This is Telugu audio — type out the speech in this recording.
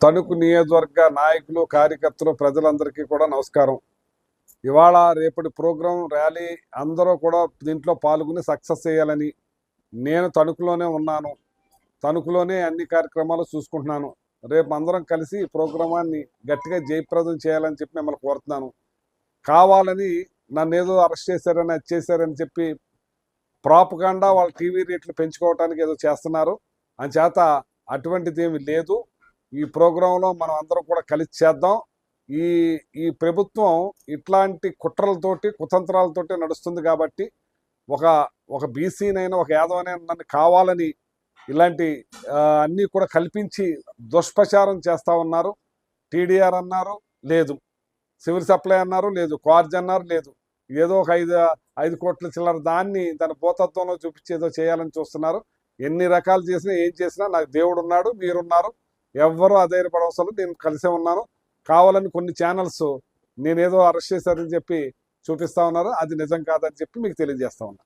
తణుకు నియోజకవర్గ నాయకులు, కార్యకర్తలు, ప్రజలందరికీ కూడా నమస్కారం. ఇవాళ రేపటి ప్రోగ్రాం ర్యాలీ అందరూ కూడా దీంట్లో పాల్గొని సక్సెస్ చేయాలని నేను తణుకులోనే ఉన్నాను. తణుకులోనే అన్ని కార్యక్రమాలు చూసుకుంటున్నాను. రేపు అందరం కలిసి ఈ ప్రోగ్రామాన్ని గట్టిగా జయప్రదం చేయాలని చెప్పి మిమ్మల్ని కోరుతున్నాను. కావాలని నన్ను ఏదో అరెస్ట్ చేశారని, అది చేశారని చెప్పి ప్రాపగాండా వాళ్ళ టీవీ రేట్లు పెంచుకోవడానికి ఏదో చేస్తున్నారు. అంచేత అటువంటిది ఏమి లేదు. ఈ ప్రోగ్రాంలో మనం అందరం కూడా కలిసి చేద్దాం. ఈ ప్రభుత్వం ఇట్లాంటి కుట్రలతోటి, కుతంత్రాలతోటి నడుస్తుంది కాబట్టి ఒక బీసీనైనా, ఒక యాదవనైనా నన్ను కావాలని ఇలాంటి అన్నీ కూడా కల్పించి దుష్ప్రచారం చేస్తూ ఉన్నారు. టీడీఆర్ అన్నారు, లేదు. సివిల్ సప్లై అన్నారు, లేదు. కార్జ్ అన్నారు, లేదు. ఏదో ఒక 5 కోట్ల చిల్లర దాన్ని దాని భూతత్వంలో చూపించి ఏదో చేయాలని చూస్తున్నారు. ఎన్ని రకాలు చేసినా, ఏం చేసినా నాకు దేవుడు ఉన్నాడు, మీరున్నారు. ఎవ్వరూ అధైర్యపడవసరం. నేను కలిసే ఉన్నాను. కావాలని కొన్ని ఛానల్స్ నేనేదో అరెస్ట్ చేశారని చెప్పి చూపిస్తా ఉన్నారు. అది నిజం కాదని చెప్పి మీకు తెలియజేస్తా ఉన్నా.